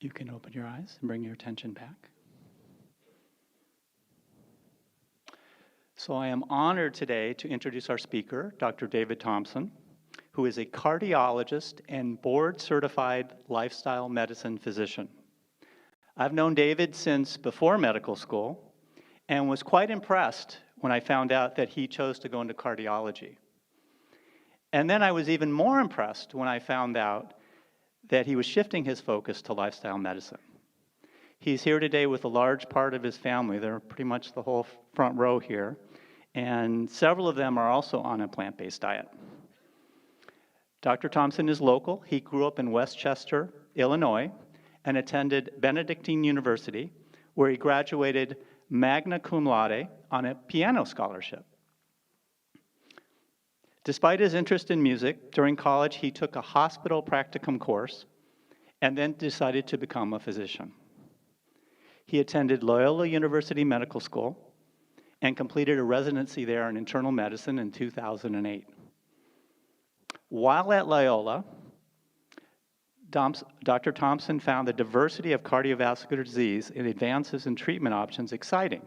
You can open your eyes and bring your attention back. So I am honored today to introduce our speaker, Dr. David Thompson, who is a cardiologist and board-certified lifestyle medicine physician. I've known David since before medical school and was quite impressed when I found out that he chose to go into cardiology. And then I was even more impressed when I found out that he was shifting his focus to lifestyle medicine. He's here today with a large part of his family. They're pretty much the whole front row here. And several of them are also on a plant-based diet. Dr. Thompson is local. He grew up in Westchester, Illinois, and attended Benedictine University, where he graduated magna cum laude on a piano scholarship. Despite his interest in music, during college he took a hospital practicum course and then decided to become a physician. He attended Loyola University Medical School and completed a residency there in internal medicine in 2008. While at Loyola, Dr. Thompson found the diversity of cardiovascular disease and advances in treatment options exciting.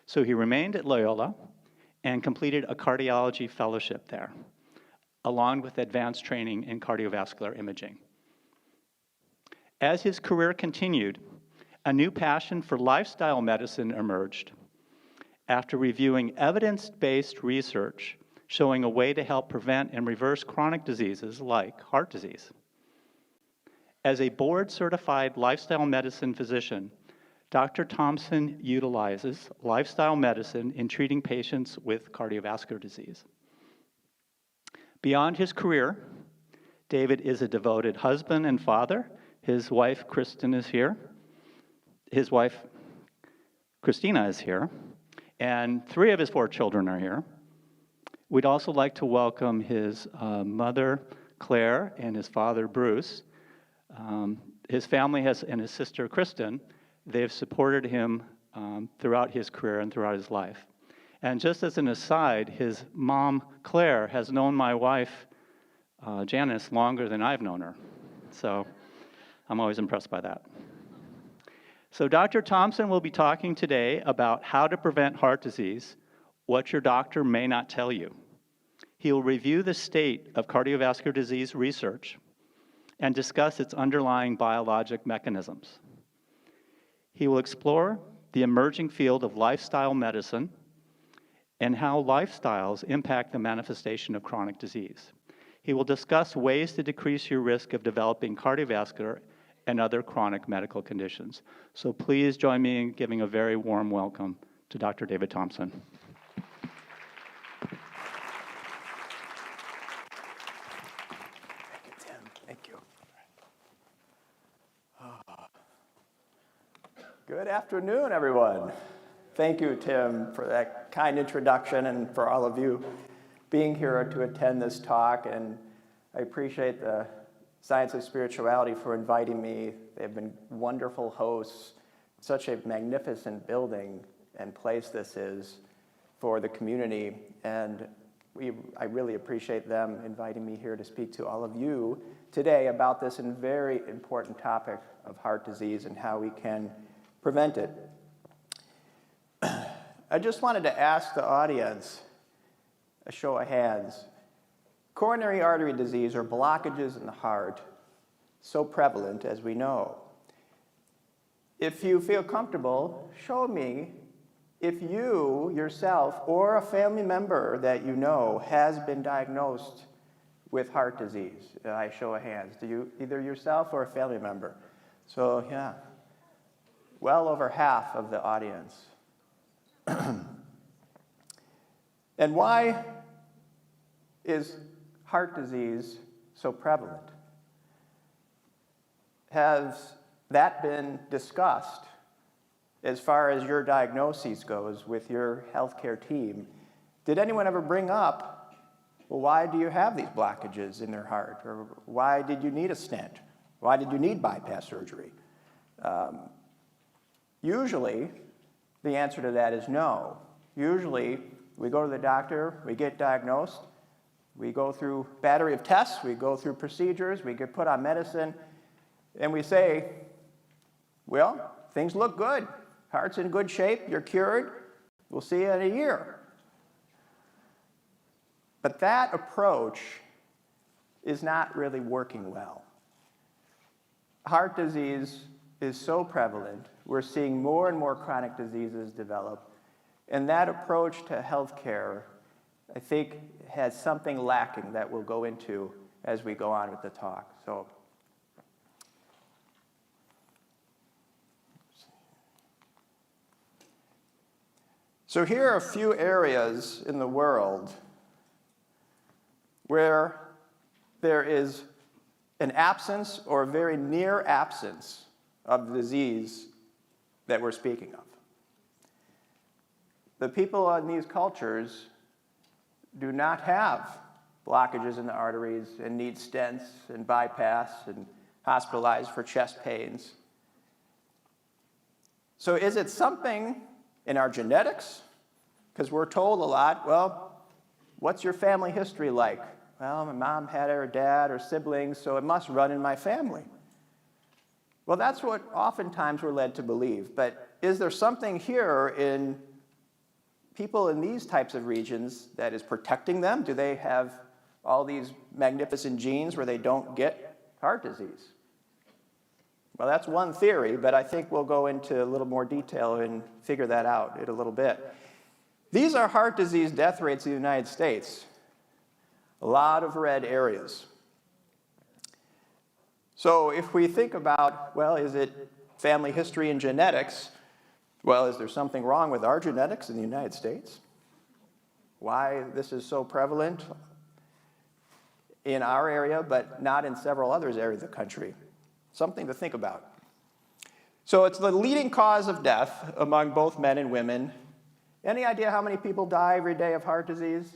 So he remained at Loyola and completed a cardiology fellowship there, along with advanced training in cardiovascular imaging. As his career continued, a new passion for lifestyle medicine emerged after reviewing evidence-based research showing a way to help prevent and reverse chronic diseases like heart disease. As a board-certified lifestyle medicine physician, Dr. Thompson utilizes lifestyle medicine in treating patients with cardiovascular disease. Beyond his career, David is a devoted husband and father. His wife, Kristen, is here. His wife, Christina, is here. And 3 of his 4 children are here. We'd also like to welcome his mother, Claire, and his father, Bruce. His family and his sister, Kristen, they've supported him throughout his career and throughout his life. And just as an aside, his mom, Claire, has known my wife, Janice, longer than I've known her. So I'm always impressed by that. So Dr. Thompson will be talking today about how to prevent heart disease, what your doctor may not tell you. He will review the state of cardiovascular disease research and discuss its underlying biologic mechanisms. He will explore the emerging field of lifestyle medicine and how lifestyles impact the manifestation of chronic disease. He will discuss ways to decrease your risk of developing cardiovascular and other chronic medical conditions. So please join me in giving a very warm welcome to Dr. David Thompson. Thank you, Tim. Thank you. Good afternoon, everyone. Thank you, Tim, for that kind introduction and for all of you being here to attend this talk. And I appreciate the Science of Spirituality for inviting me. They've been wonderful hosts. Such a magnificent building and place this is for the community. And I really appreciate them inviting me here to speak to all of you today about this very important topic of heart disease and how we can prevent it. I just wanted to ask the audience, a show of hands. Coronary artery disease, or blockages in the heart, so prevalent as we know. If you feel comfortable, show me if you yourself or a family member that you know has been diagnosed with heart disease. I show of hands. Do you, either yourself or a family member? So yeah, well over half of the audience. And why is heart disease so prevalent? Has that been discussed as far as your diagnosis goes with your healthcare team? Did anyone ever bring up, well, why do you have these blockages in their heart? Or why did you need a stent? Why did you need bypass surgery? Usually, the answer to that is no. Usually, we go to the doctor, we get diagnosed, we go through a battery of tests, we go through procedures, we get put on medicine, and we say, Well, things look good. Heart's in good shape. You're cured. We'll see you in a year. But that approach is not really working well. Heart disease is so prevalent. We're seeing more and more chronic diseases develop. And that approach to healthcare, I think, has something lacking that we'll go into as we go on with the talk. So here are a few areas in the world where there is an absence or a very near absence of disease that we're speaking of. The people in these cultures do not have blockages in the arteries and need stents and bypass and hospitalized for chest pains. So is it something in our genetics? Because we're told a lot, well, what's your family history like? Well, my mom had it, or dad, or siblings, so it must run in my family. Well, that's what oftentimes we're led to believe. But is there something here in people in these types of regions that is protecting them? Do they have all these magnificent genes where they don't get heart disease? Well, that's one theory, but I think we'll go into a little more detail and figure that out in a little bit. These are heart disease death rates in the United States. A lot of red areas. So if we think about, well, is it family history and genetics? Well, is there something wrong with our genetics in the United States? Why this is so prevalent in our area, but not in several other areas of the country? Something to think about. So it's the leading cause of death among both men and women. Any idea how many people die every day of heart disease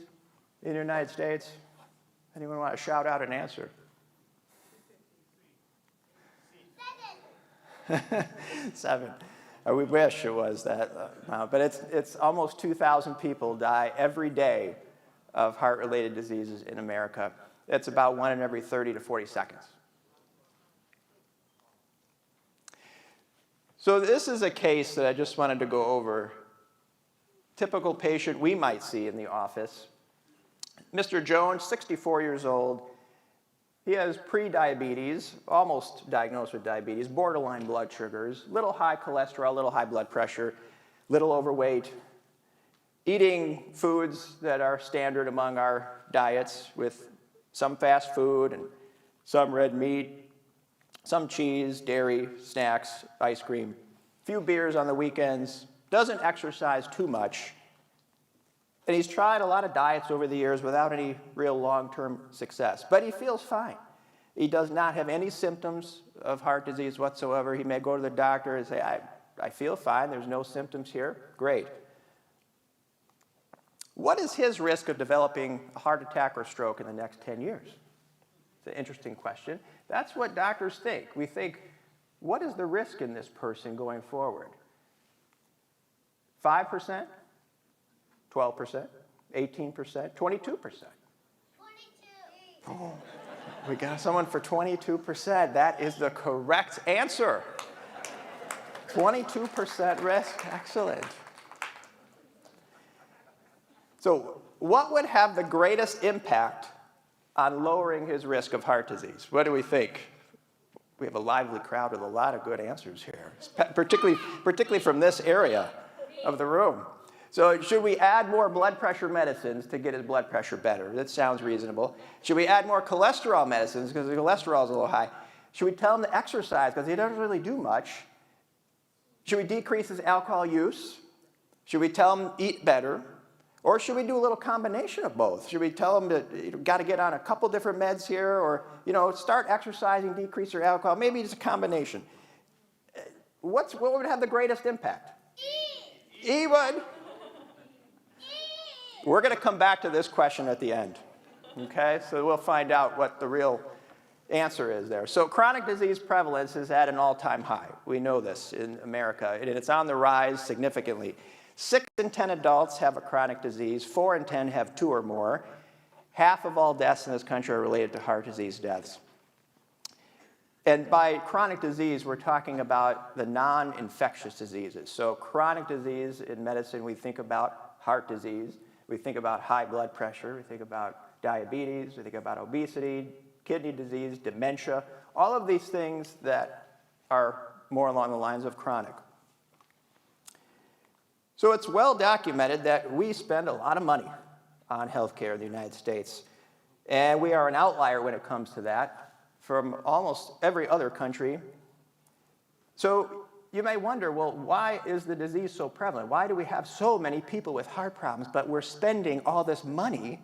in the United States? Anyone want to shout out an answer? 7. We wish it was that, but it's almost 2,000 people die every day of heart-related diseases in America. It's about 1 in every 30 to 40 seconds. So this is a case that I just wanted to go over. Typical patient we might see in the office. Mr. Jones, 64 years old. He has pre-diabetes, almost diagnosed with diabetes, borderline blood sugars, little high cholesterol, little high blood pressure, little overweight, eating foods that are standard among our diets with some fast food and some red meat, some cheese, dairy, snacks, ice cream, few beers on the weekends, doesn't exercise too much. And he's tried a lot of diets over the years without any real long-term success. But he feels fine. He does not have any symptoms of heart disease whatsoever. He may go to the doctor and say, I feel fine. There's no symptoms here. Great. What is his risk of developing a heart attack or stroke in the next 10 years? It's an interesting question. That's what doctors think. We think, what is the risk in this person going forward? 5%? 12%, 18%, 22%. 22. Oh, we got someone for 22%. That is the correct answer. 22% risk. Excellent. So what would have the greatest impact on lowering his risk of heart disease? What do we think? We have a lively crowd with a lot of good answers here, particularly from this area of the room. So should we add more blood pressure medicines to get his blood pressure better? That sounds reasonable. Should we add more cholesterol medicines because the cholesterol is a little high? Should we tell him to exercise because he doesn't really do much? Should we decrease his alcohol use? Should we tell him to eat better? Or should we do a little combination of both? Should we tell him that got to get on a couple different meds here, or start exercising, decrease your alcohol? Maybe it's a combination. What would have the greatest impact? Eat would. We're going to come back to this question at the end, okay? So we'll find out what the real answer is there. So chronic disease prevalence is at an all-time high. We know this in America, and it's on the rise significantly. 6 in 10 adults have a chronic disease. 4 in 10 have 2 or more. Half of all deaths in this country are related to heart disease deaths. And by chronic disease, we're talking about the non-infectious diseases. So chronic disease in medicine, we think about heart disease, we think about high blood pressure, we think about diabetes, we think about obesity, kidney disease, dementia, all of these things that are more along the lines of chronic. So it's well documented that we spend a lot of money on healthcare in the United States. And we are an outlier when it comes to that from almost every other country. So you may wonder, well, why is the disease so prevalent? Why do we have so many people with heart problems, but we're spending all this money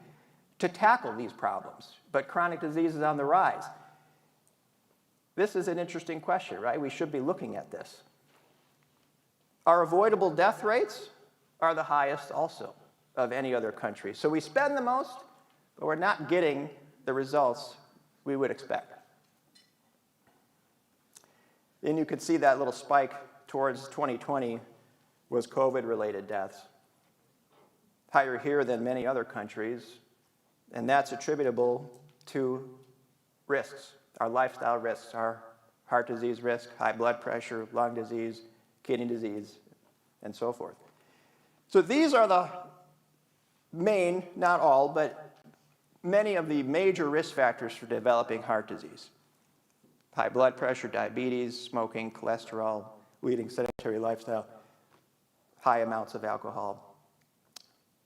to tackle these problems, but chronic disease is on the rise? This is an interesting question, right? We should be looking at this. Our avoidable death rates are the highest also of any other country. So we spend the most, but we're not getting the results we would expect. And you could see that little spike towards 2020 was COVID-related deaths. Higher here than many other countries, and that's attributable to risks, our lifestyle risks, our heart disease risk, high blood pressure, lung disease, kidney disease, and so forth. So these are the main, not all, but many of the major risk factors for developing heart disease. High blood pressure, diabetes, smoking, cholesterol, leading sedentary lifestyle, high amounts of alcohol.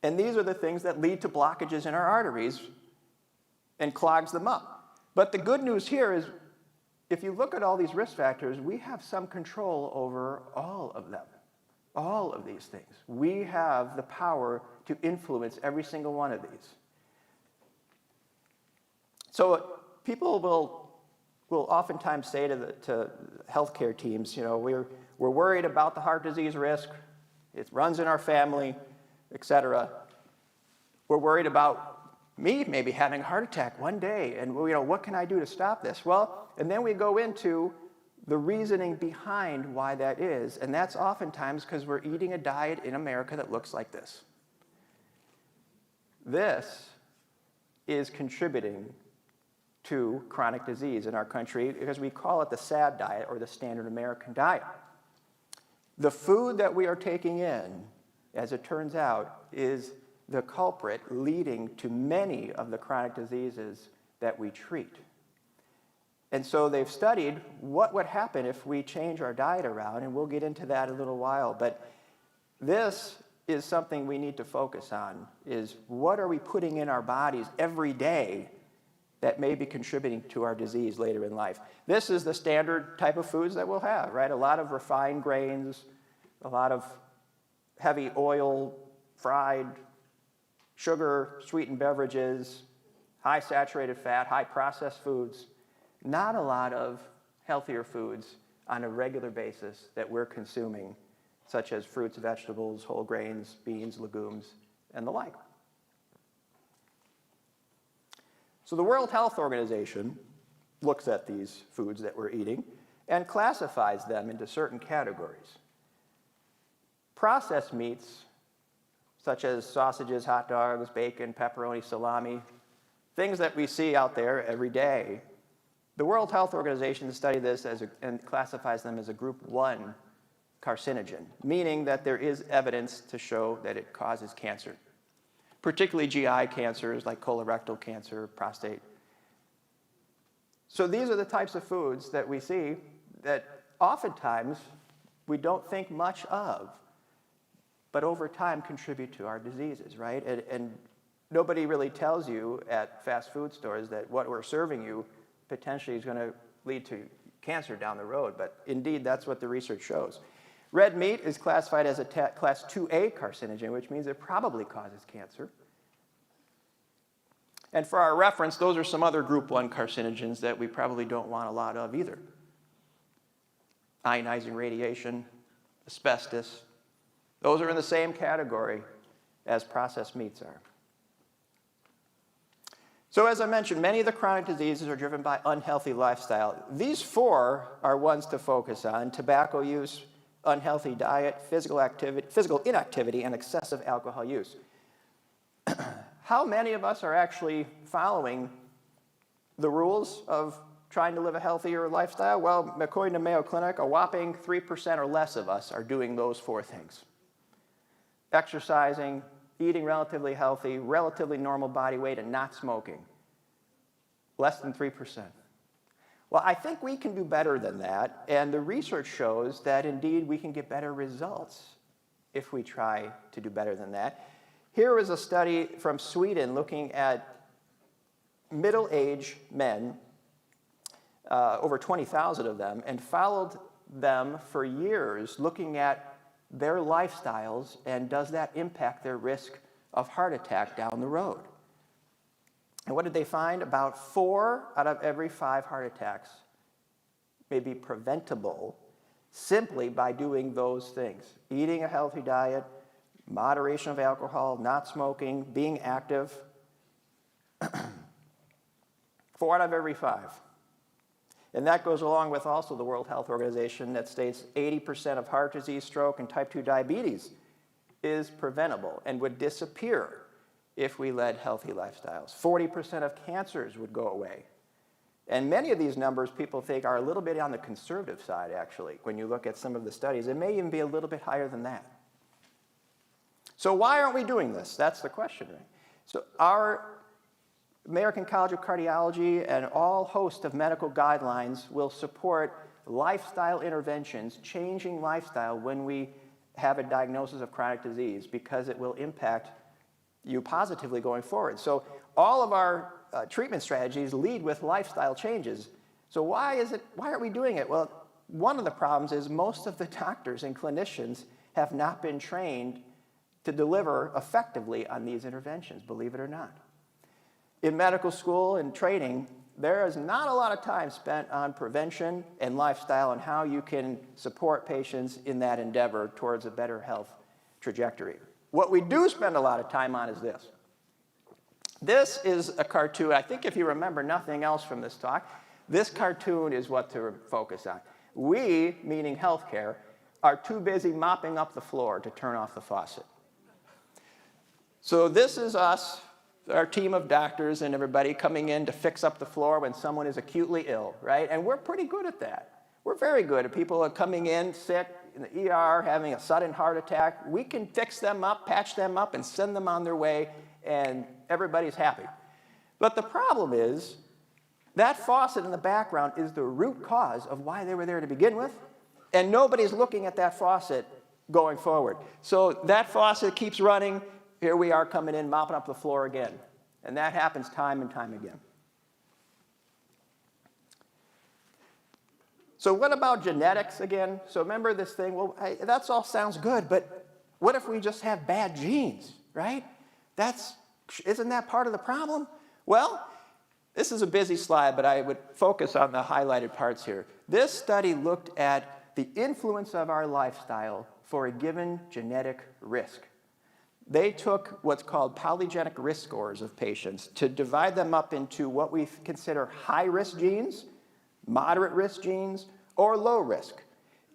And these are the things that lead to blockages in our arteries and clogs them up. But the good news here is, if you look at all these risk factors, we have some control over all of them, all of these things. We have the power to influence every single one of these. So people will oftentimes say to healthcare teams, you know, we're worried about the heart disease risk. It runs in our family, et cetera. We're worried about me maybe having a heart attack one day, and you know, what can I do to stop this? Well, and then we go into the reasoning behind why that is, and that's oftentimes because we're eating a diet in America that looks like this. This is contributing to chronic disease in our country because we call it the SAD diet, or the standard American diet. The food that we are taking in, as it turns out, is the culprit leading to many of the chronic diseases that we treat. And so they've studied what would happen if we change our diet around, and we'll get into that in a little while. But this is something we need to focus on, is what are we putting in our bodies every day that may be contributing to our disease later in life. This is the standard type of foods that we'll have, right? A lot of refined grains, a lot of heavy oil, fried, sugar, sweetened beverages, high saturated fat, high processed foods. Not a lot of healthier foods on a regular basis that we're consuming, such as fruits, vegetables, whole grains, beans, legumes, and the like. So the World Health Organization looks at these foods that we're eating and classifies them into certain categories. Processed meats, such as sausages, hot dogs, bacon, pepperoni, salami, things that we see out there every day, the World Health Organization studies this and classifies them as a group 1 carcinogen, meaning that there is evidence to show that it causes cancer, particularly GI cancers like colorectal cancer, prostate. So these are the types of foods that we see that oftentimes we don't think much of, but over time contribute to our diseases, right? And nobody really tells you at fast food stores that what we're serving you potentially is going to lead to cancer down the road, but indeed that's what the research shows. Red meat is classified as a class 2A carcinogen, which means it probably causes cancer. And for our reference, those are some other group 1 carcinogens that we probably don't want a lot of either. Ionizing radiation, asbestos, those are in the same category as processed meats are. So as I mentioned, many of the chronic diseases are driven by unhealthy lifestyle. These 4 are ones to focus on: tobacco use, unhealthy diet, physical inactivity, and excessive alcohol use. How many of us are actually following the rules of trying to live a healthier lifestyle? Well, according to Mayo Clinic, a whopping 3% or less of us are doing those 4 things. Exercising, eating relatively healthy, relatively normal body weight, and not smoking. Less than 3%. Well, I think we can do better than that, and the research shows that indeed we can get better results if we try to do better than that. Here is a study from Sweden looking at middle-aged men, over 20,000 of them, and followed them for years looking at their lifestyles and does that impact their risk of heart attack down the road. And what did they find? About 4 out of every 5 heart attacks may be preventable simply by doing those things. Eating a healthy diet, moderation of alcohol, not smoking, being active. 4 out of every 5. And that goes along with also the World Health Organization that states 80% of heart disease, stroke, and type 2 diabetes is preventable and would disappear if we led healthy lifestyles. 40% of cancers would go away. And many of these numbers people think are a little bit on the conservative side, actually. When you look at some of the studies, it may even be a little bit higher than that. So why aren't we doing this? That's the question, right? So our American College of Cardiology and all host of medical guidelines will support lifestyle interventions, changing lifestyle when we have a diagnosis of chronic disease, because it will impact you positively going forward. So all of our treatment strategies lead with lifestyle changes. So why aren't we doing it? Well, one of the problems is most of the doctors and clinicians have not been trained to deliver effectively on these interventions, believe it or not. In medical school and training, there is not a lot of time spent on prevention and lifestyle and how you can support patients in that endeavor towards a better health trajectory. What we do spend a lot of time on is this. This is a cartoon. I think if you remember nothing else from this talk, this cartoon is what to focus on. We, meaning healthcare, are too busy mopping up the floor to turn off the faucet. So this is us, our team of doctors and everybody coming in to fix up the floor when someone is acutely ill, right? And we're pretty good at that. We're very good at people coming in sick, in the ER, having a sudden heart attack. We can fix them up, patch them up, and send them on their way, and everybody's happy. But the problem is that faucet in the background is the root cause of why they were there to begin with, and nobody's looking at that faucet going forward. So that faucet keeps running. Here we are coming in, mopping up the floor again. And that happens time and time again. So what about genetics again? So remember this thing, well, that all sounds good, but what if we just have bad genes, right? Isn't that part of the problem? Well, this is a busy slide, but I would focus on the highlighted parts here. This study looked at the influence of our lifestyle for a given genetic risk. They took what's called polygenic risk scores of patients to divide them up into what we consider high-risk genes, moderate risk genes, or low risk.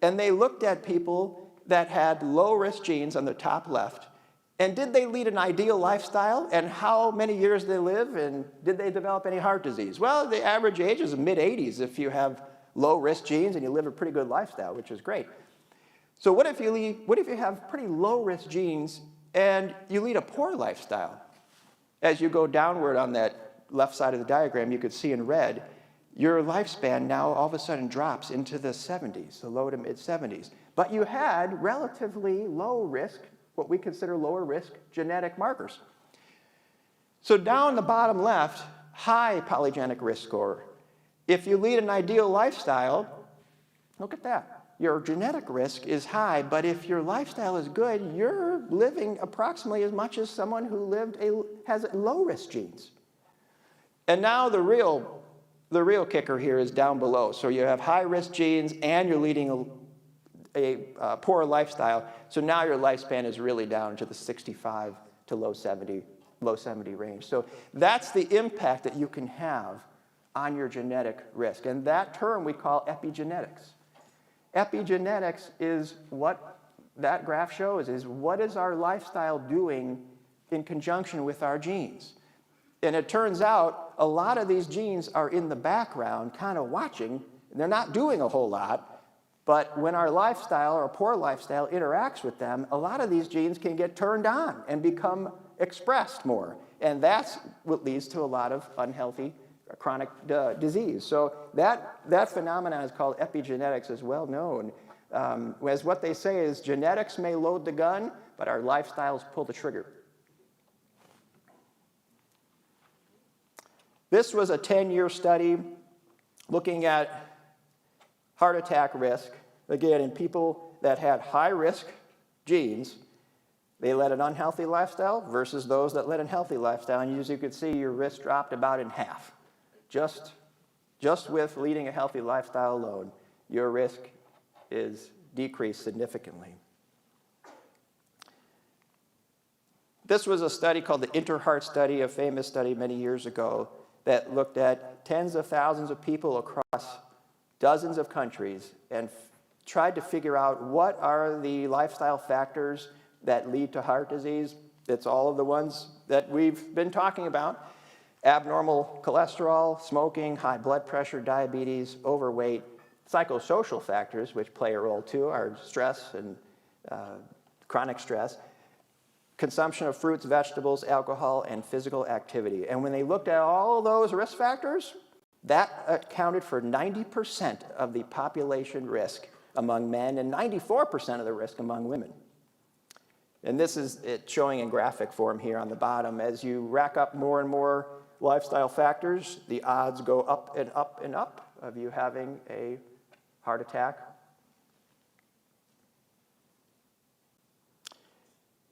And they looked at people that had low-risk genes on the top left, and did they lead an ideal lifestyle, and how many years they live, and did they develop any heart disease? Well, the average age is mid-80s if you have low-risk genes and you live a pretty good lifestyle, which is great. So what if you have pretty low-risk genes and you lead a poor lifestyle? As you go downward on that left side of the diagram, you could see in red, your lifespan now all of a sudden drops into the 70s, the low to mid 70s. But you had relatively low risk, what we consider lower risk genetic markers. So down the bottom left, high polygenic risk score. If you lead an ideal lifestyle, look at that. Your genetic risk is high, but if your lifestyle is good, you're living approximately as much as someone who has low-risk genes. And now the real kicker here is down below. So you have high-risk genes and you're leading a poor lifestyle. So now your lifespan is really down to the 65 to low 70 range. So that's the impact that you can have on your genetic risk. And that term we call epigenetics. Epigenetics is what that graph shows, is what is our lifestyle doing in conjunction with our genes. And it turns out a lot of these genes are in the background kind of watching. They're not doing a whole lot, but when our lifestyle or poor lifestyle interacts with them, a lot of these genes can get turned on and become expressed more. And that's what leads to a lot of unhealthy chronic disease. So that phenomenon is called epigenetics, is well known. As what they say is genetics may load the gun, but our lifestyles pull the trigger. This was a 10-year study looking at heart attack risk, again, in people that had high-risk genes. They led an unhealthy lifestyle versus those that led a healthy lifestyle. And as you can see, your risk dropped about in half. Just with leading a healthy lifestyle alone, your risk is decreased significantly. This was a study called the InterHeart study, a famous study many years ago that looked at tens of thousands of people across dozens of countries and tried to figure out what are the lifestyle factors that lead to heart disease. It's all of the ones that we've been talking about: abnormal cholesterol, smoking, high blood pressure, diabetes, overweight. Psychosocial factors, which play a role too, are stress and chronic stress, consumption of fruits, vegetables, alcohol, and physical activity. And when they looked at all those risk factors, that accounted for 90% of the population risk among men and 94% of the risk among women. And this is it showing in graphic form here on the bottom. As you rack up more and more lifestyle factors, the odds go up and up and up of you having a heart attack.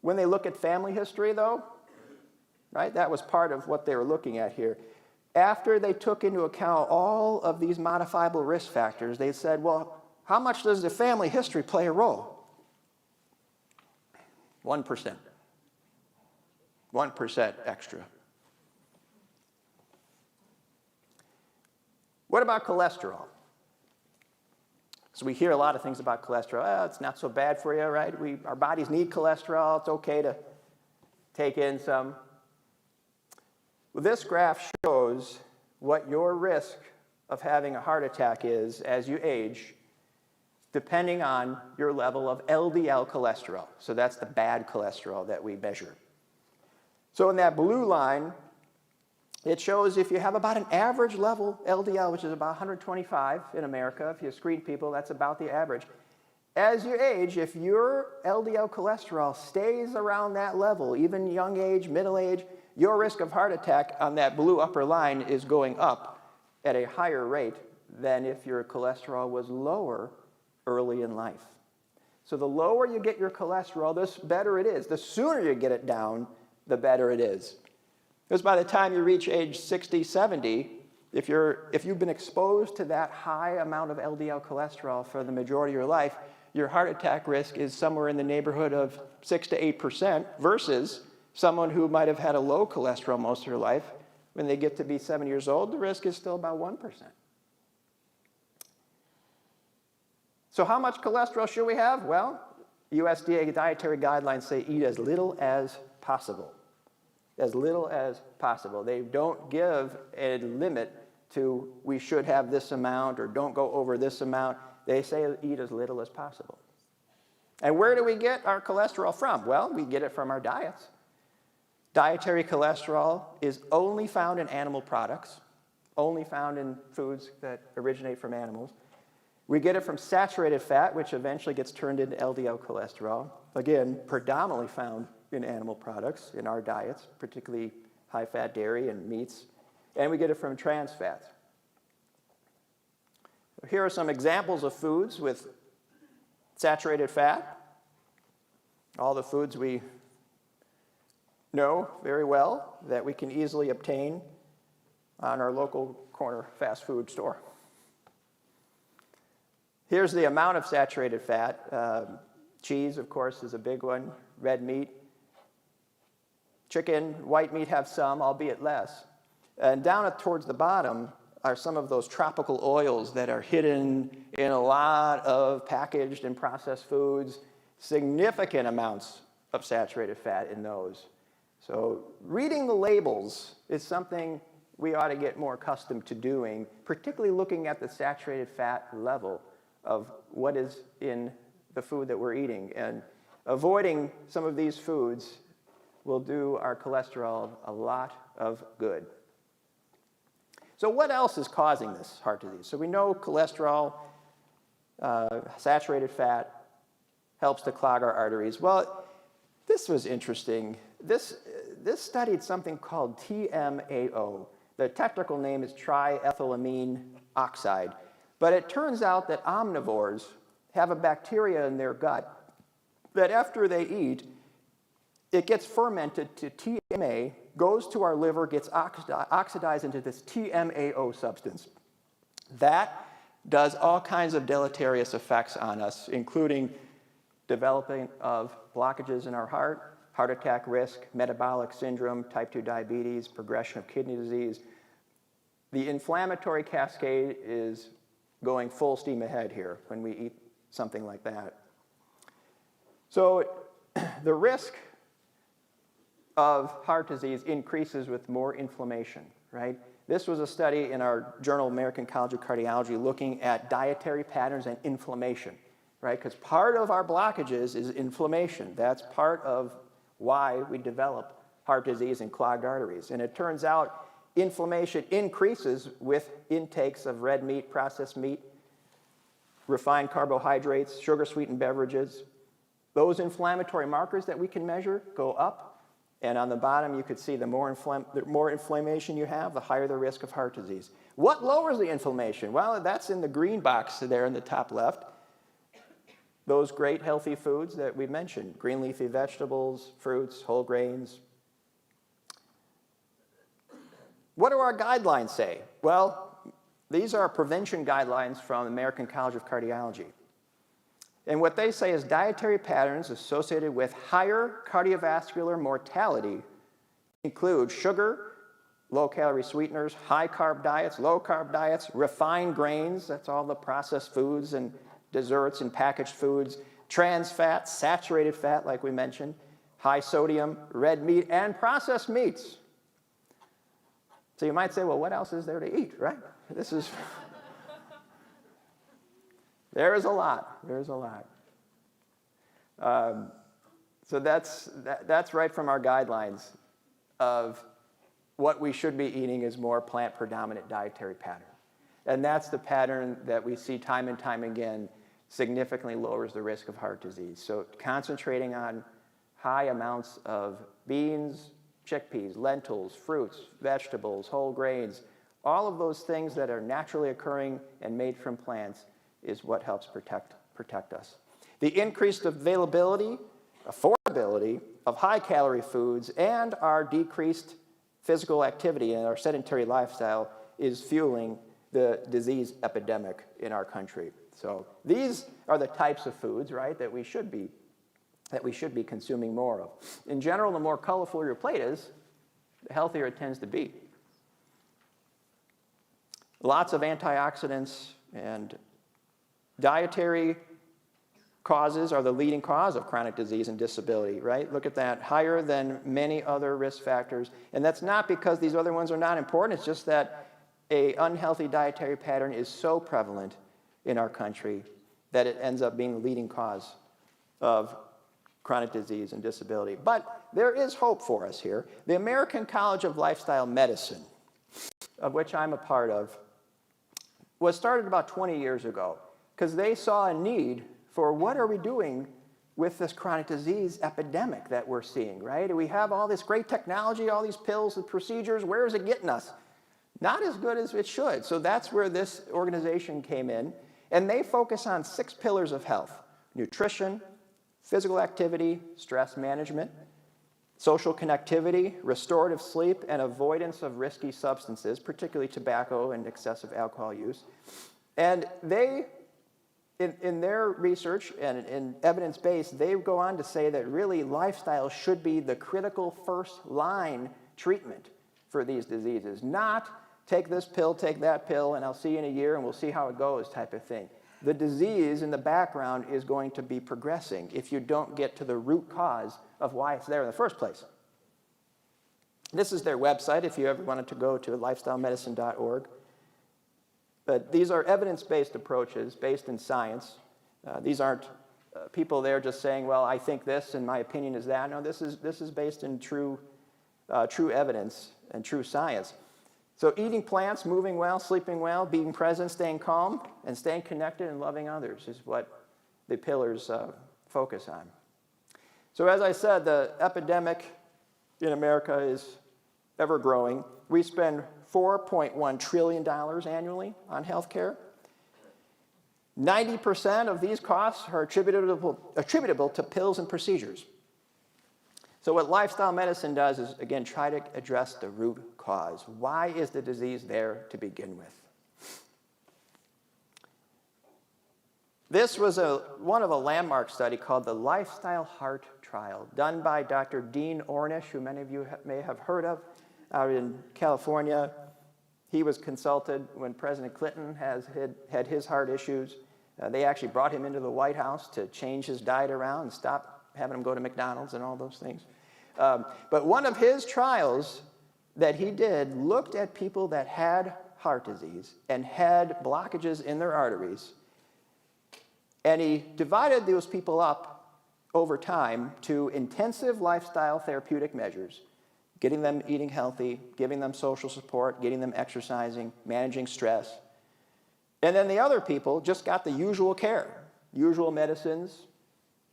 When they look at family history, though, right, that was part of what they were looking at here. After they took into account all of these modifiable risk factors, they said, well, how much does the family history play a role? 1%. 1% extra. What about cholesterol? So we hear a lot of things about cholesterol. Oh, it's not so bad for you, right? Our bodies need cholesterol. It's okay to take in some. Well, this graph shows what your risk of having a heart attack is as you age, depending on your level of LDL cholesterol. So that's the bad cholesterol that we measure. So in that blue line, it shows if you have about an average level LDL, which is about 125 in America. If you screen people, that's about the average. As you age, if your LDL cholesterol stays around that level, even young age, middle age, your risk of heart attack on that blue upper line is going up at a higher rate than if your cholesterol was lower early in life. So the lower you get your cholesterol, the better it is. The sooner you get it down, the better it is. Because by the time you reach age 60, 70, if you've been exposed to that high amount of LDL cholesterol for the majority of your life, your heart attack risk is somewhere in the neighborhood of 6 to 8% versus someone who might have had a low cholesterol most of their life. When they get to be 7 years old, the risk is still about 1%. So how much cholesterol should we have? Well, USDA dietary guidelines say eat as little as possible. As little as possible. They don't give a limit to we should have this amount or don't go over this amount. They say eat as little as possible. And where do we get our cholesterol from? Well, we get it from our diets. Dietary cholesterol is only found in animal products, only found in foods that originate from animals. We get it from saturated fat, which eventually gets turned into LDL cholesterol. Again, predominantly found in animal products, in our diets, particularly high-fat dairy and meats. And we get it from trans fats. Here are some examples of foods with saturated fat. All the foods we know very well that we can easily obtain on our local corner fast food store. Here's the amount of saturated fat. Cheese, of course, is a big one. Red meat. Chicken, white meat have some, albeit less. And down towards the bottom are some of those tropical oils that are hidden in a lot of packaged and processed foods. Significant amounts of saturated fat in those. So reading the labels is something we ought to get more accustomed to doing, particularly looking at the saturated fat level of what is in the food that we're eating. And avoiding some of these foods will do our cholesterol a lot of good. So what else is causing this heart disease? So we know cholesterol, saturated fat, helps to clog our arteries. Well, this was interesting. This studied something called TMAO. The technical name is triethylamine oxide. But it turns out that omnivores have a bacteria in their gut that after they eat, it gets fermented to TMA, goes to our liver, gets oxidized into this TMAO substance. That does all kinds of deleterious effects on us, including developing of blockages in our heart, heart attack risk, metabolic syndrome, type 2 diabetes, progression of kidney disease. The inflammatory cascade is going full steam ahead here when we eat something like that. So the risk of heart disease increases with more inflammation, right? This was a study in our journal, American College of Cardiology, looking at dietary patterns and inflammation, right? Because part of our blockages is inflammation. That's part of why we develop heart disease and clogged arteries. And it turns out inflammation increases with intakes of red meat, processed meat, refined carbohydrates, sugar-sweetened beverages. Those inflammatory markers that we can measure go up. And on the bottom, you could see the more inflammation you have, the higher the risk of heart disease. What lowers the inflammation? Well, that's in the green box there in the top left. Those great healthy foods that we mentioned, green leafy vegetables, fruits, whole grains. What do our guidelines say? Well, these are prevention guidelines from the American College of Cardiology. And what they say is dietary patterns associated with higher cardiovascular mortality include sugar, low-calorie sweeteners, high-carb diets, low-carb diets, refined grains, that's all the processed foods and desserts and packaged foods, trans fat, saturated fat, like we mentioned, high sodium, red meat, and processed meats. So you might say, well, what else is there to eat, right? This is... There's a lot. There's a lot. So that's right from our guidelines of what we should be eating is more plant-predominant dietary pattern. And that's the pattern that we see time and time again significantly lowers the risk of heart disease. So concentrating on high amounts of beans, chickpeas, lentils, fruits, vegetables, whole grains, all of those things that are naturally occurring and made from plants is what helps protect us. The increased availability, affordability of high-calorie foods and our decreased physical activity and our sedentary lifestyle is fueling the disease epidemic in our country. So these are the types of foods, right, that we should be consuming more of. In general, the more colorful your plate is, the healthier it tends to be. Lots of antioxidants, and dietary causes are the leading cause of chronic disease and disability, right? Look at that, higher than many other risk factors. And that's not because these other ones are not important, it's just that an unhealthy dietary pattern is so prevalent in our country that it ends up being the leading cause of chronic disease and disability. But there is hope for us here. The American College of Lifestyle Medicine, of which I'm a part of, was started about 20 years ago because they saw a need for what are we doing with this chronic disease epidemic that we're seeing, right? We have all this great technology, all these pills and procedures. Where is it getting us? Not as good as it should. So that's where this organization came in. And they focus on 6 pillars of health: nutrition, physical activity, stress management, social connectivity, restorative sleep, and avoidance of risky substances, particularly tobacco and excessive alcohol use. And they, in their research and in evidence-based, they go on to say that really lifestyle should be the critical first-line treatment for these diseases, not take this pill, take that pill, and I'll see you in a year and we'll see how it goes type of thing. The disease in the background is going to be progressing if you don't get to the root cause of why it's there in the first place. This is their website if you ever wanted to go to lifestylemedicine.org. But these are evidence-based approaches based in science. These aren't people there just saying, well, I think this and my opinion is that. No, this is based in true evidence and true science. So eating plants, moving well, sleeping well, being present, staying calm, and staying connected and loving others is what the pillars focus on. So as I said, the epidemic in America is ever growing. We spend $4.1 trillion annually on healthcare. 90% of these costs are attributable to pills and procedures. So what lifestyle medicine does is, again, try to address the root cause. Why is the disease there to begin with? This was one of a landmark study called the Lifestyle Heart Trial, done by Dr. Dean Ornish, who many of you may have heard of, out in California. He was consulted when President Clinton had his heart issues. They actually brought him into the White House to change his diet around and stop having him go to McDonald's and all those things. But one of his trials that he did looked at people that had heart disease and had blockages in their arteries. And he divided those people up over time to intensive lifestyle therapeutic measures, getting them eating healthy, giving them social support, getting them exercising, managing stress. And then the other people just got the usual care, usual medicines,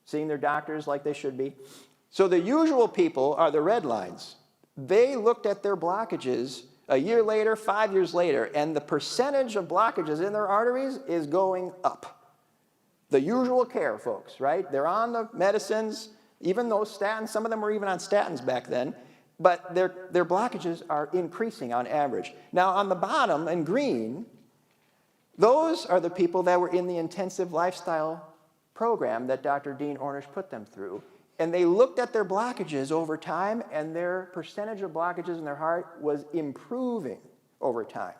seeing their doctors like they should be. So the usual people are the red lines. They looked at their blockages a year later, 5 years later, and the percentage of blockages in their arteries is going up. The usual care, folks, right? They're on the medicines, even those statins. Some of them were even on statins back then. But their blockages are increasing on average. Now, on the bottom, in green, those are the people that were in the intensive lifestyle program that Dr. Dean Ornish put them through. And they looked at their blockages over time, and their percentage of blockages in their heart was improving over time.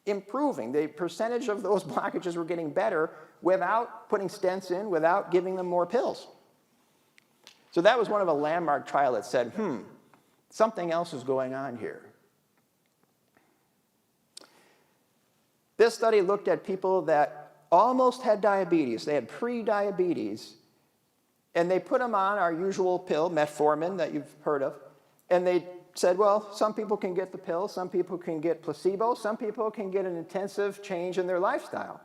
Improving. The percentage of those blockages were getting better without putting stents in, without giving them more pills. So that was one of a landmark trial that said, something else is going on here. This study looked at people that almost had diabetes. They had pre-diabetes, and they put them on our usual pill, metformin, that you've heard of, and they said, well, some people can get the pill, some people can get placebo, some people can get an intensive change in their lifestyle.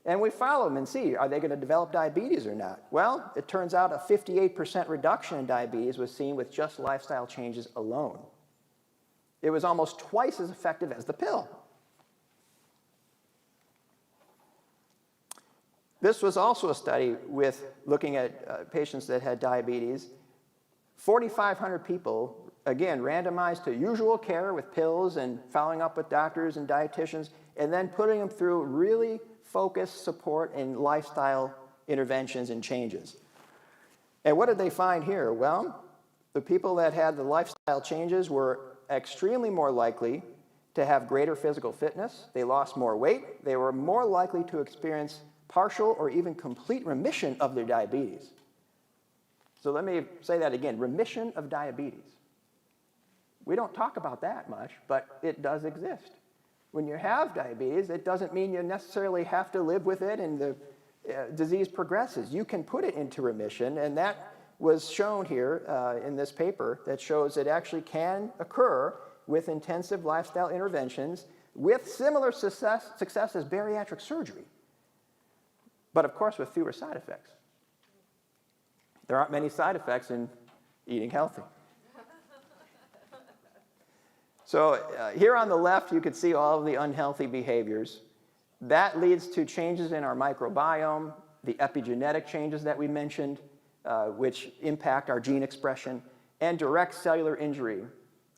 And we follow them and see, are they going to develop diabetes or not? Well, it turns out a 58% reduction in diabetes was seen with just lifestyle changes alone. It was almost twice as effective as the pill. This was also a study with looking at patients that had diabetes. 4,500 people, again, randomized to usual care with pills and following up with doctors and dietitians, and then putting them through really focused support and lifestyle interventions and changes. And what did they find here? Well, the people that had the lifestyle changes were extremely more likely to have greater physical fitness. They lost more weight. They were more likely to experience partial or even complete remission of their diabetes. So let me say that again, remission of diabetes. We don't talk about that much, but it does exist. When you have diabetes, it doesn't mean you necessarily have to live with it and the disease progresses. You can put it into remission, and that was shown here in this paper that shows it actually can occur with intensive lifestyle interventions with similar success as bariatric surgery, but of course with fewer side effects. There aren't many side effects in eating healthy. So here on the left, you can see all of the unhealthy behaviors. That leads to changes in our microbiome, the epigenetic changes that we mentioned, which impact our gene expression, and direct cellular injury.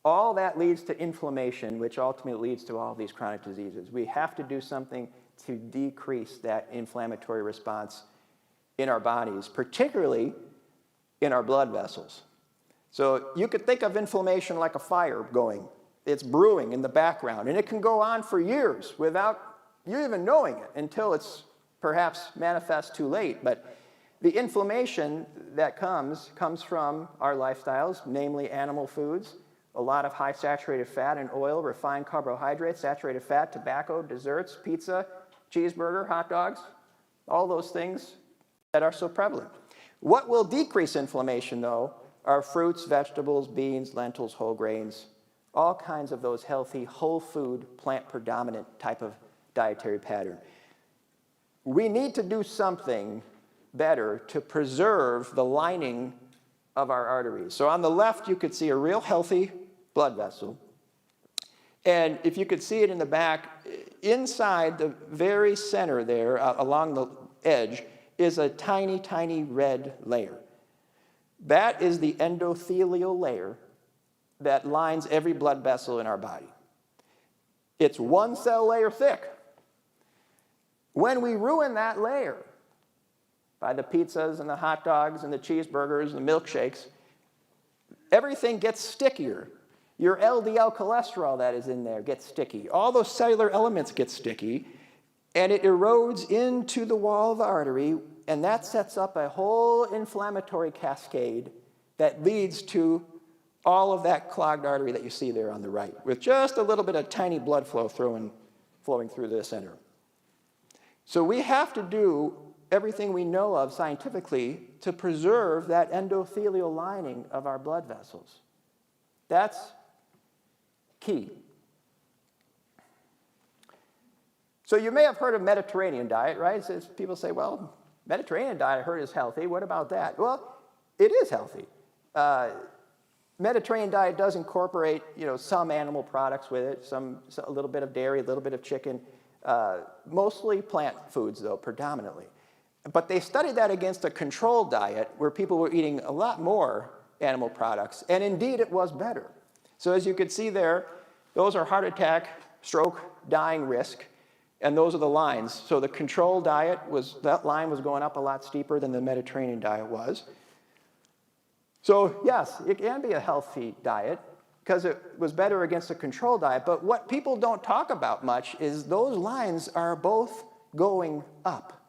All that leads to inflammation, which ultimately leads to all of these chronic diseases. We have to do something to decrease that inflammatory response in our bodies, particularly in our blood vessels. So you could think of inflammation like a fire going. It's brewing in the background, and it can go on for years without you even knowing it until it's perhaps manifest too late. But the inflammation that comes from our lifestyles, namely animal foods, a lot of high saturated fat and oil, refined carbohydrates, saturated fat, tobacco, desserts, pizza, cheeseburger, hot dogs, all those things that are so prevalent. What will decrease inflammation, though, are fruits, vegetables, beans, lentils, whole grains, all kinds of those healthy, whole food, plant predominant type of dietary pattern. We need to do something better to preserve the lining of our arteries. So on the left, you could see a real healthy blood vessel. And if you could see it in the back, inside the very center there, along the edge, is a tiny, tiny red layer. That is the endothelial layer that lines every blood vessel in our body. It's one cell layer thick. When we ruin that layer by the pizzas and the hot dogs and the cheeseburgers and the milkshakes, everything gets stickier. Your LDL cholesterol that is in there gets sticky. All those cellular elements get sticky, and it erodes into the wall of the artery, and that sets up a whole inflammatory cascade that leads to all of that clogged artery that you see there on the right, with just a little bit of tiny blood flow flowing through the center. So we have to do everything we know of scientifically to preserve that endothelial lining of our blood vessels. That's key. So you may have heard of Mediterranean diet, right? So people say, well, Mediterranean diet I heard is healthy. What about that? Well, it is healthy. Mediterranean diet does incorporate, some animal products with it, a little bit of dairy, a little bit of chicken, mostly plant foods, though, predominantly. But they studied that against a controlled diet where people were eating a lot more animal products, and indeed it was better. So as you can see there, those are heart attack, stroke, dying risk, and those are the lines. So the controlled diet that line was going up a lot steeper than the Mediterranean diet was. So yes, it can be a healthy diet because it was better against a controlled diet, but what people don't talk about much is those lines are both going up.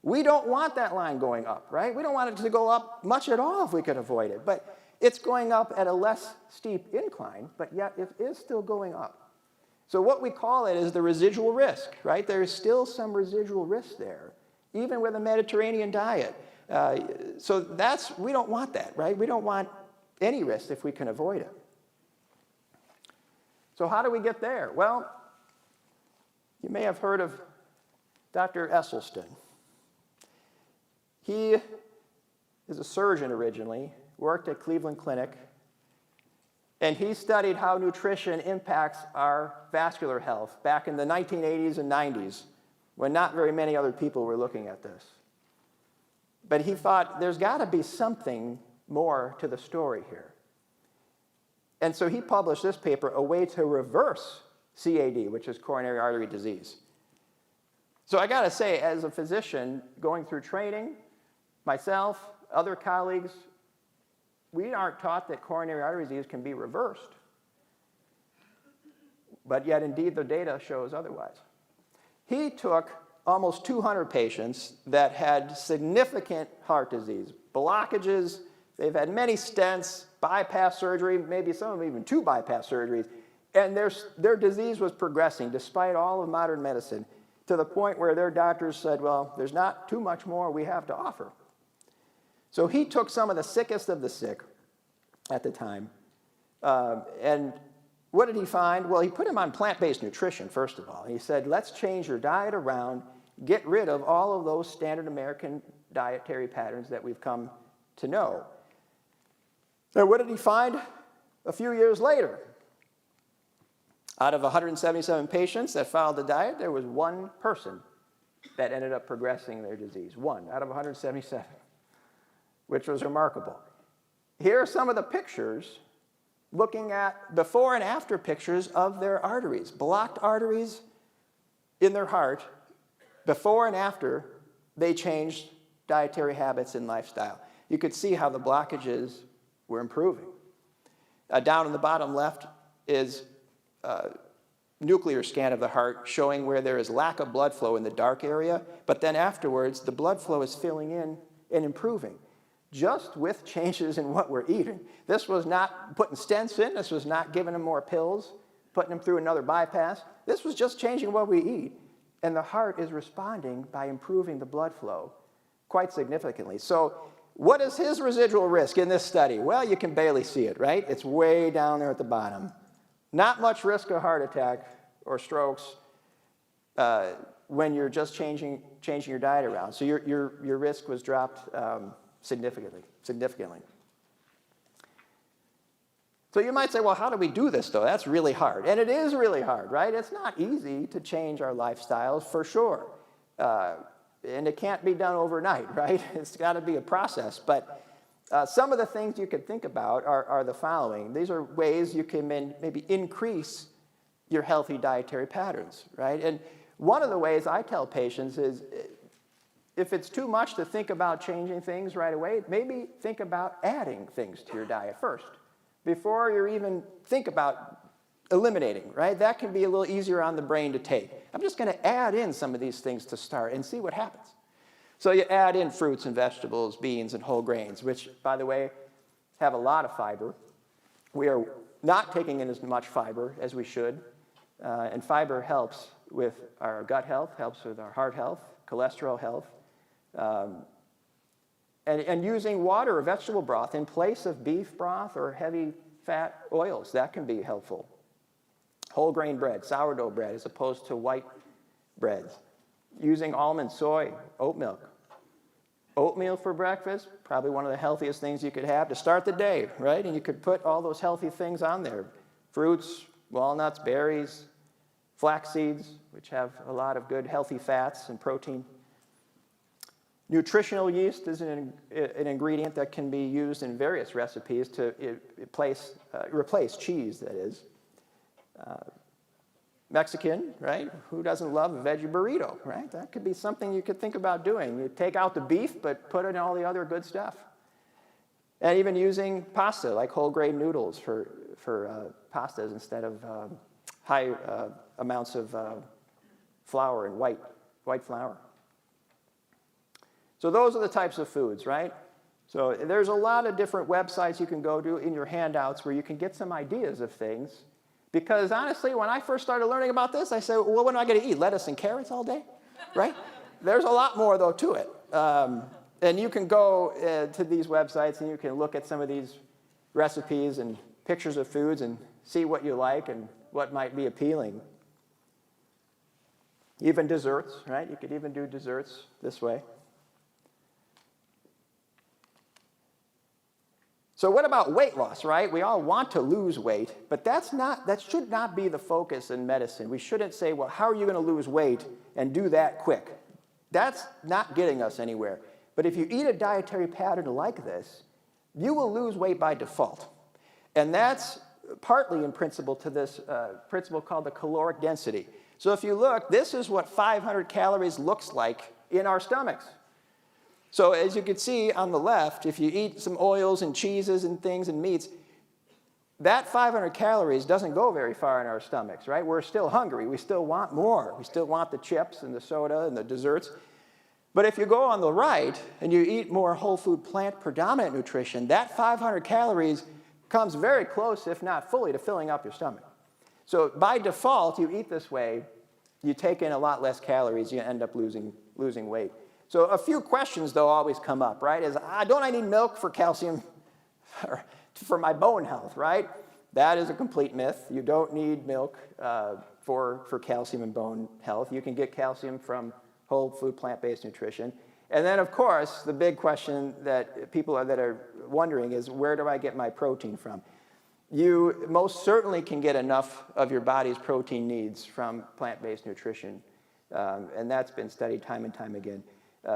We don't want that line going up, right? We don't want it to go up much at all if we could avoid it, but it's going up at a less steep incline, but yet it is still going up. So what we call it is the residual risk, right? There's still some residual risk there, even with a Mediterranean diet. So we don't want that, right? We don't want any risk if we can avoid it. So how do we get there? Well, you may have heard of Dr. Esselstyn. He is a surgeon originally, worked at Cleveland Clinic, and he studied how nutrition impacts our vascular health back in the 1980s and 90s, when not very many other people were looking at this. But he thought, there's got to be something more to the story here. And so he published this paper, A Way to Reverse CAD, which is coronary artery disease. So I got to say, as a physician going through training, myself, other colleagues, we aren't taught that coronary artery disease can be reversed. But yet, indeed, the data shows otherwise. He took almost 200 patients that had significant heart disease, blockages, they've had many stents, bypass surgery, maybe some of them even 2 bypass surgeries, and their disease was progressing despite all of modern medicine to the point where their doctors said, well, there's not too much more we have to offer. So he took some of the sickest of the sick at the time, and what did he find? Well, he put them on plant-based nutrition, first of all. He said, let's change your diet around, get rid of all of those standard American dietary patterns that we've come to know. And what did he find a few years later? Out of 177 patients that followed the diet, there was 1 person that ended up progressing their disease. 1 out of 177, which was remarkable. Here are some of the pictures looking at before and after pictures of their arteries, blocked arteries in their heart, before and after they changed dietary habits and lifestyle. You could see how the blockages were improving. Down in the bottom left is a nuclear scan of the heart showing where there is lack of blood flow in the dark area, but then afterwards the blood flow is filling in and improving. just with changes in what we're eating. This was not putting stents in. This was not giving them more pills, putting them through another bypass. This was just changing what we eat. And the heart is responding by improving the blood flow quite significantly. So what is his residual risk in this study? Well, you can barely see it, right? It's way down there at the bottom. Not much risk of heart attack or strokes when you're just changing your diet around. So your risk was dropped significantly. So you might say, well, how do we do this, though? That's really hard. And it is really hard, right? It's not easy to change our lifestyles, for sure. And it can't be done overnight, right? It's got to be a process. But some of the things you could think about are the following. These are ways you can maybe increase your healthy dietary patterns, right? And one of the ways I tell patients is, if it's too much to think about changing things right away, maybe think about adding things to your diet first, before you even think about eliminating, right? That can be a little easier on the brain to take. I'm just going to add in some of these things to start and see what happens. So you add in fruits and vegetables, beans and whole grains, which, by the way, have a lot of fiber. We are not taking in as much fiber as we should, and fiber helps with our gut health, helps with our heart health, cholesterol health, and using water or vegetable broth in place of beef broth or heavy fat oils, that can be helpful. Whole grain bread, sourdough bread, as opposed to white breads. Using almond, soy, oat milk. Oatmeal for breakfast, probably one of the healthiest things you could have to start the day, right? And you could put all those healthy things on there. Fruits, walnuts, berries, flax seeds, which have a lot of good healthy fats and protein. Nutritional yeast is an ingredient that can be used in various recipes to replace cheese, that is. Mexican, right? Who doesn't love a veggie burrito, right? That could be something you could think about doing. You take out the beef, but put in all the other good stuff. And even using pasta, like whole grain noodles for pastas instead of high amounts of flour and white flour. So those are the types of foods, right? So there's a lot of different websites you can go to in your handouts where you can get some ideas of things. Because honestly, when I first started learning about this, I said, well, what am I going to eat? Lettuce and carrots all day? Right? There's a lot more, though, to it. And you can go to these websites and you can look at some of these recipes and pictures of foods and see what you like and what might be appealing. Even desserts, right? You could even do desserts this way. So what about weight loss, right? We all want to lose weight, but that should not be the focus in medicine. We shouldn't say, well, how are you going to lose weight and do that quick? That's not getting us anywhere. But if you eat a dietary pattern like this, you will lose weight by default. And that's partly in principle to this principle called the caloric density. So if you look, this is what 500 calories looks like in our stomachs. So as you can see on the left, if you eat some oils and cheeses and things and meats, that 500 calories doesn't go very far in our stomachs, right? We're still hungry. We still want more. We still want the chips and the soda and the desserts. But if you go on the right and you eat more whole food plant predominant nutrition, that 500 calories comes very close, if not fully, to filling up your stomach. So by default, you eat this way, you take in a lot less calories, you end up losing weight. So a few questions, though, always come up, right? Don't I need milk for calcium for my bone health, right? That is a complete myth. You don't need milk for calcium and bone health. You can get calcium from whole food plant-based nutrition. And then, of course, the big question that people that are wondering is, where do I get my protein from? You most certainly can get enough of your body's protein needs from plant-based nutrition, and that's been studied time and time again.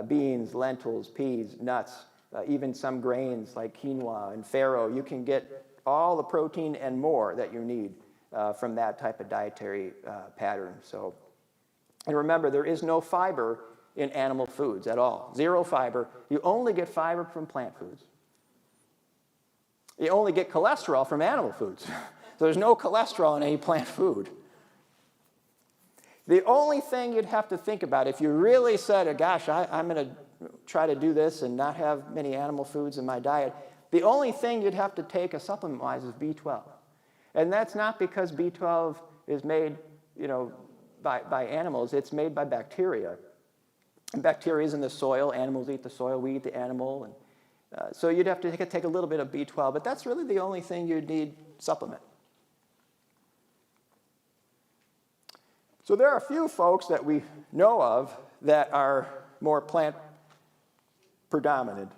Beans, lentils, peas, nuts, even some grains like quinoa and farro. You can get all the protein and more that you need from that type of dietary pattern. So, and remember, there is no fiber in animal foods at all. Zero fiber. You only get fiber from plant foods. You only get cholesterol from animal foods. So there's no cholesterol in any plant food. The only thing you'd have to think about if you really said, gosh, I'm going to try to do this and not have many animal foods in my diet, the only thing you'd have to take a supplement-wise is B12. And that's not because B12 is made, by animals. It's made by bacteria. And bacteria is in the soil. Animals eat the soil. We eat the animal. And so you'd have to take a little bit of B12. But that's really the only thing you'd need supplement. So there are a few folks that we know of that are more plant predominant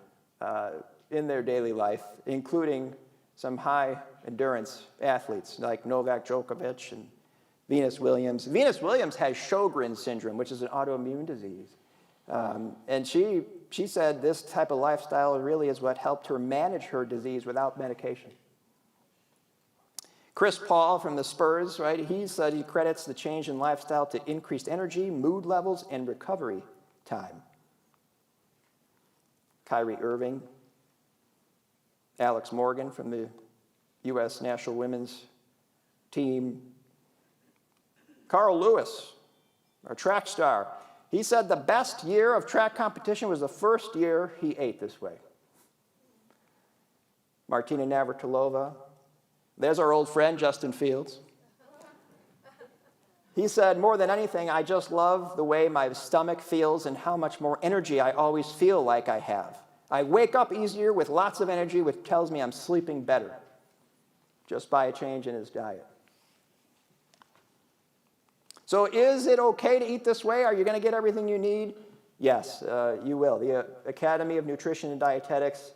in their daily life, including some high endurance athletes like Novak Djokovic and Venus Williams. Venus Williams has Sjogren's syndrome, which is an autoimmune disease. And she said this type of lifestyle really is what helped her manage her disease without medication. Chris Paul from the Spurs, right, he said he credits the change in lifestyle to increased energy, mood levels, and recovery time. Kyrie Irving, Alex Morgan from the U.S. national women's team. Carl Lewis, our track star, he said the best year of track competition was the first year he ate this way. Martina Navratilova. There's our old friend, Justin Fields. He said, more than anything, I just love the way my stomach feels and how much more energy I always feel like I have. I wake up easier with lots of energy, which tells me I'm sleeping better, just by a change in his diet. So is it okay to eat this way? Are you going to get everything you need? Yes, you will. The Academy of Nutrition and Dietetics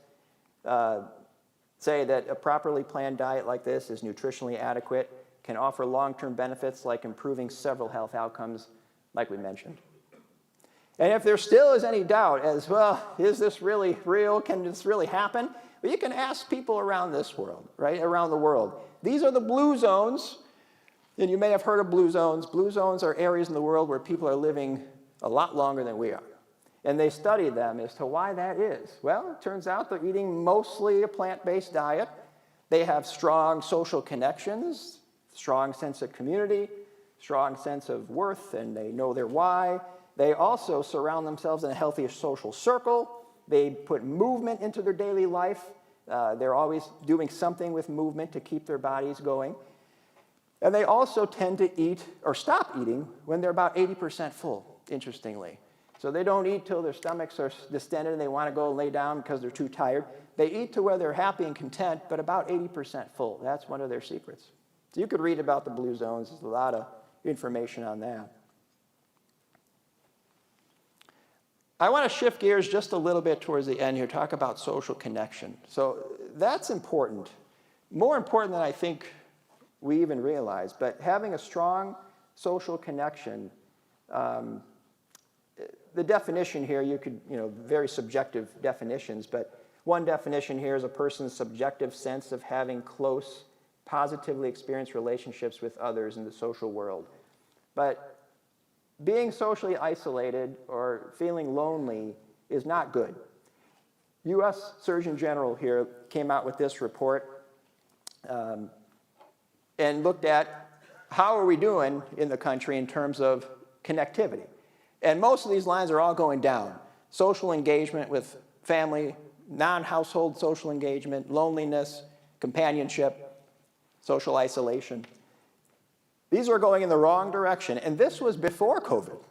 say that a properly planned diet like this is nutritionally adequate, can offer long-term benefits like improving several health outcomes, like we mentioned. And if there still is any doubt as, well, is this really real? Can this really happen? Well, you can ask people around this world, right, around the world. These are the blue zones, and you may have heard of blue zones. Blue zones are areas in the world where people are living a lot longer than we are. And they study them as to why that is. Well, it turns out they're eating mostly a plant-based diet. They have strong social connections, strong sense of community, strong sense of worth, and they know their why. They also surround themselves in a healthy social circle. They put movement into their daily life. They're always doing something with movement to keep their bodies going. And they also tend to eat or stop eating when they're about 80% full, interestingly. So they don't eat till their stomachs are distended and they want to go lay down because they're too tired. They eat to where they're happy and content, but about 80% full. That's one of their secrets. So you could read about the blue zones. There's a lot of information on that. I want to shift gears just a little bit towards the end here, talk about social connection. So that's important, more important than I think we even realize. But having a strong social connection, the definition here, you could, very subjective definitions, but one definition here is a person's subjective sense of having close, positively experienced relationships with others in the social world. But being socially isolated or feeling lonely is not good. U.S. Surgeon General here came out with this report and looked at how are we doing in the country in terms of connectivity. And most of these lines are all going down. Social engagement with family, non-household social engagement, loneliness, companionship, social isolation. These are going in the wrong direction. And this was before COVID.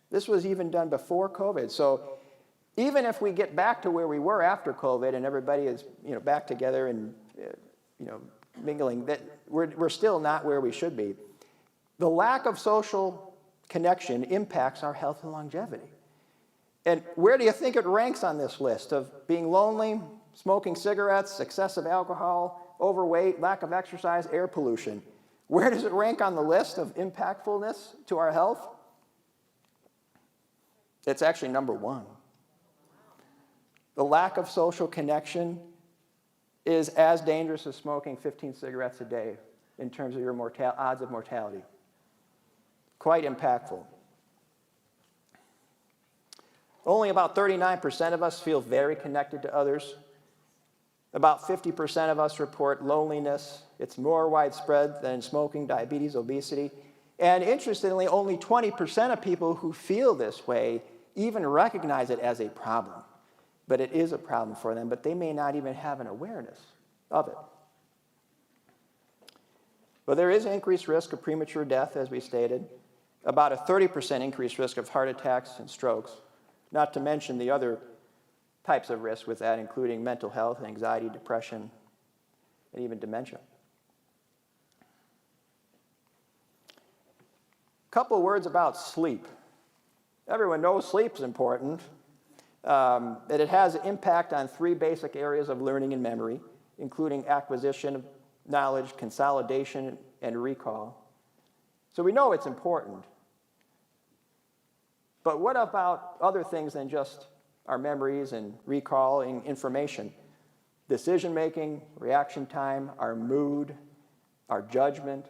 This was even done before COVID. So even if we get back to where we were after COVID and everybody is back together and mingling, that we're still not where we should be. The lack of social connection impacts our health and longevity. And where do you think it ranks on this list of being lonely, smoking cigarettes, excessive alcohol, overweight, lack of exercise, air pollution? Where does it rank on the list of impactfulness to our health? It's actually number one. The lack of social connection is as dangerous as smoking 15 cigarettes a day in terms of your odds of mortality. Quite impactful. Only about 39% of us feel very connected to others. About 50% of us report loneliness. It's more widespread than smoking, diabetes, obesity. And interestingly, only 20% of people who feel this way even recognize it as a problem. But it is a problem for them, but they may not even have an awareness of it. But there is an increased risk of premature death, as we stated, about a 30% increased risk of heart attacks and strokes, not to mention the other types of risk with that, including mental health, anxiety, depression, and even dementia. A couple words about sleep. Everyone knows sleep is important. That it has an impact on 3 basic areas of learning and memory, including acquisition of knowledge, consolidation, and recall. So we know it's important. But what about other things than just our memories and recalling information? Decision-making, reaction time, our mood, our judgment.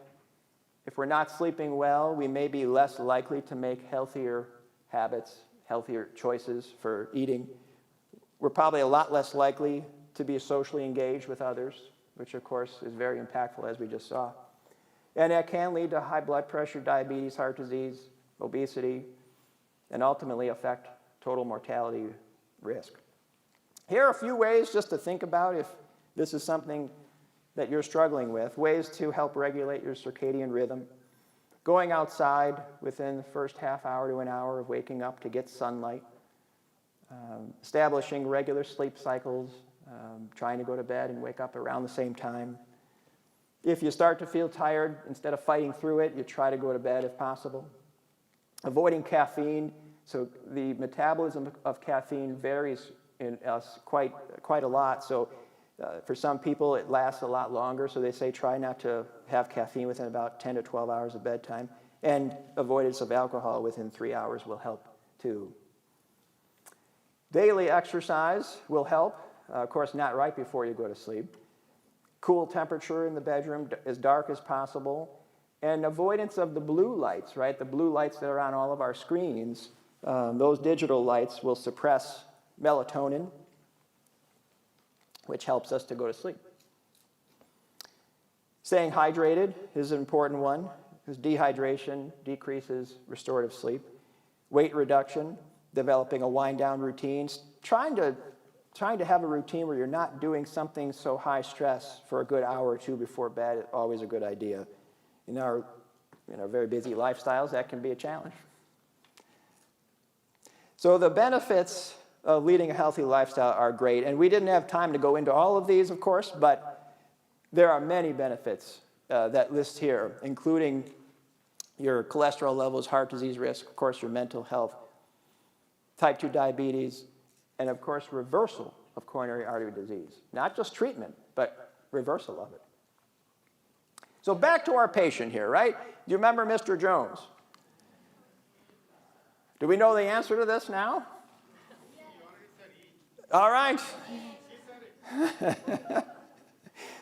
If we're not sleeping well, we may be less likely to make healthier habits, healthier choices for eating. We're probably a lot less likely to be socially engaged with others, which of course is very impactful, as we just saw. And that can lead to high blood pressure, diabetes, heart disease, obesity, and ultimately affect total mortality risk. Here are a few ways just to think about if this is something that you're struggling with, ways to help regulate your circadian rhythm. Going outside within the first half hour to an hour of waking up to get sunlight. Establishing regular sleep cycles, trying to go to bed and wake up around the same time. If you start to feel tired, instead of fighting through it, you try to go to bed if possible. Avoiding caffeine. So the metabolism of caffeine varies in us quite a lot. So for some people, it lasts a lot longer. So they say try not to have caffeine within about 10 to 12 hours of bedtime. And avoidance of alcohol within 3 hours will help too. Daily exercise will help. Of course, not right before you go to sleep. Cool temperature in the bedroom, as dark as possible. And avoidance of the blue lights, right? The blue lights that are on all of our screens, those digital lights will suppress melatonin, which helps us to go to sleep. Staying hydrated is an important one, because dehydration decreases restorative sleep. Weight reduction, developing a wind-down routine, trying to have a routine where you're not doing something so high stress for a good hour or two before bed is always a good idea. In our very busy lifestyles, that can be a challenge. So the benefits of leading a healthy lifestyle are great, and we didn't have time to go into all of these, of course, but there are many benefits that list here, including your cholesterol levels, heart disease risk, of course, your mental health, type 2 diabetes, and of course, reversal of coronary artery disease. Not just treatment, but reversal of it. So back to our patient here, right? Do you remember Mr. Jones? Do we know the answer to this now? All right.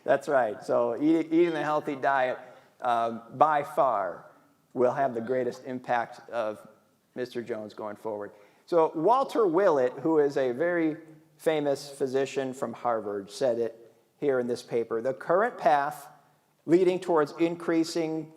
That's right. So eating a healthy diet by far will have the greatest impact of Mr. Jones going forward. So Walter Willett, who is a very famous physician from Harvard, said it here in this paper. The current path leading towards increasing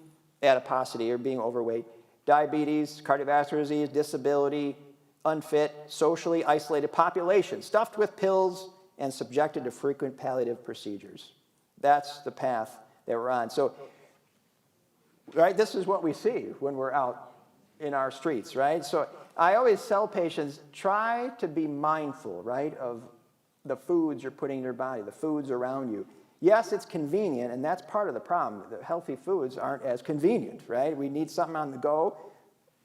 adiposity or being overweight, diabetes, cardiovascular disease, disability, unfit, socially isolated population, stuffed with pills and subjected to frequent palliative procedures. That's the path that we're on. So, right, this is what we see when we're out in our streets, right? So I always tell patients, try to be mindful, right, of the foods you're putting in your body, the foods around you. Yes, it's convenient, and that's part of the problem. The healthy foods aren't as convenient, right? We need something on the go.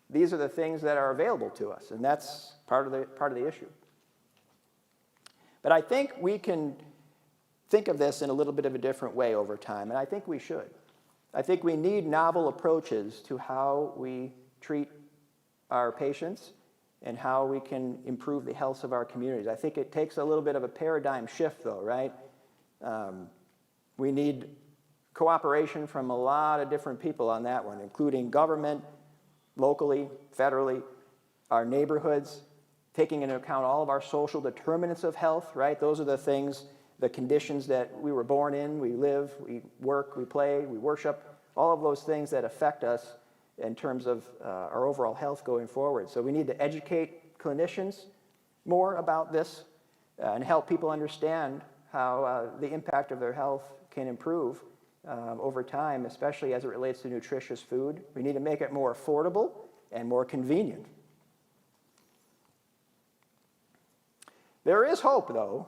These are the things that are available to us, and that's part of the issue. But I think we can think of this in a little bit of a different way over time, and I think we should. I think we need novel approaches to how we treat our patients and how we can improve the health of our communities. I think it takes a little bit of a paradigm shift, though, right? We need cooperation from a lot of different people on that one, including government, locally, federally, our neighborhoods, taking into account all of our social determinants of health, right? Those are the things, the conditions that we were born in, we live, we work, we play, we worship, all of those things that affect us in terms of our overall health going forward. So we need to educate clinicians more about this and help people understand how the impact of their health can improve over time, especially as it relates to nutritious food. We need to make it more affordable and more convenient. There is hope, though.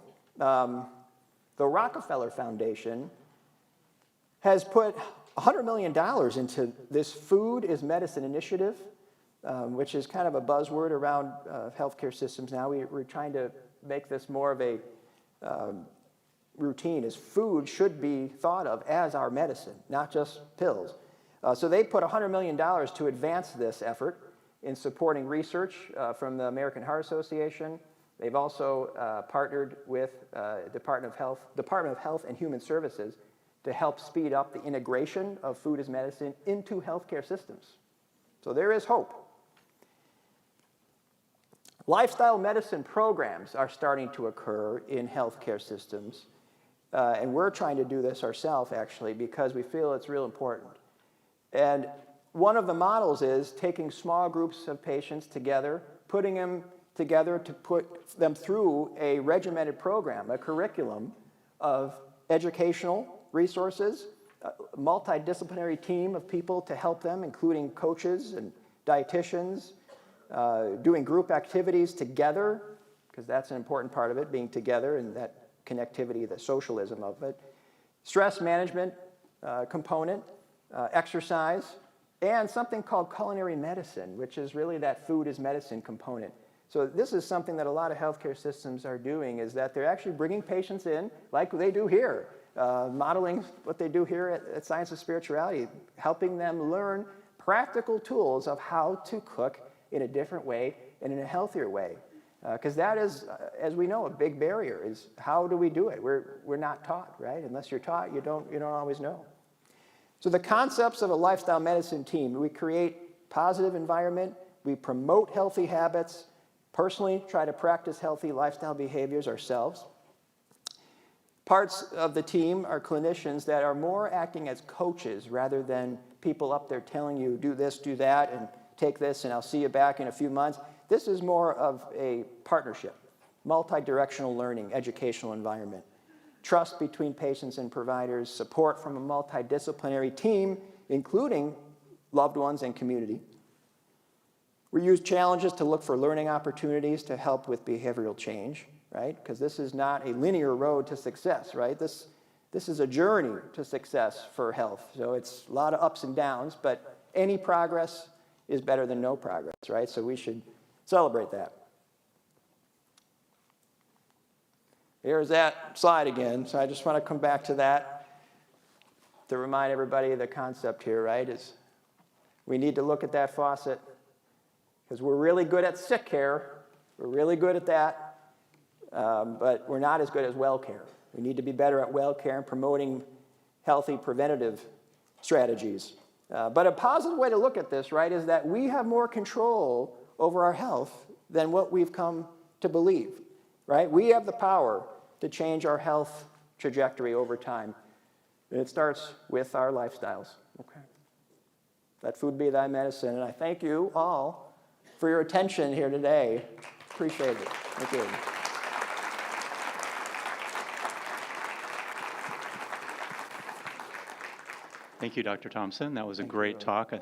The Rockefeller Foundation has put $100 million into this Food is Medicine initiative, which is kind of a buzzword around healthcare systems now. We're trying to make this more of a routine, as food should be thought of as our medicine, not just pills. So they put $100 million to advance this effort in supporting research from the American Heart Association. They've also partnered with Department of Health and Human Services to help speed up the integration of food as medicine into healthcare systems. So there is hope. Lifestyle medicine programs are starting to occur in healthcare systems, and we're trying to do this ourselves, actually, because we feel it's real important. And one of the models is taking small groups of patients together, putting them together to put them through a regimented program, a curriculum of educational resources, a multidisciplinary team of people to help them, including coaches and dietitians, doing group activities together, because that's an important part of it, being together and that connectivity, the socialism of it. Stress management component, exercise, and something called culinary medicine, which is really that food is medicine component. So this is something that a lot of healthcare systems are doing, is that they're actually bringing patients in, like they do here, modeling what they do here at Science of Spirituality, helping them learn practical tools of how to cook in a different way and in a healthier way. Because that is, as we know, a big barrier, is how do we do it? We're not taught, right? Unless you're taught, you don't always know. So the concepts of a lifestyle medicine team: we create positive environment, we promote healthy habits, personally try to practice healthy lifestyle behaviors ourselves. Parts of the team are clinicians that are more acting as coaches rather than people up there telling you, do this, do that, and take this, and I'll see you back in a few months. This is more of a partnership, multi-directional learning, educational environment, trust between patients and providers, support from a multidisciplinary team, including loved ones and community. We use challenges to look for learning opportunities to help with behavioral change, right? Because this is not a linear road to success, right? This is a journey to success for health. So it's a lot of ups and downs, but any progress is better than no progress, right? So we should celebrate that. Here's that slide again. So I just want to come back to that to remind everybody of the concept here, right? Is we need to look at that faucet, because we're really good at sick care. We're really good at that, but we're not as good as well care. We need to be better at well care and promoting healthy preventative strategies. But a positive way to look at this, right, is that we have more control over our health than what we've come to believe, right? We have the power to change our health trajectory over time. And it starts with our lifestyles, okay? Let food be thy medicine. And I thank you all for your attention here today. Appreciate it. Thank you. Thank you, Dr. Thompson. That was a great talk.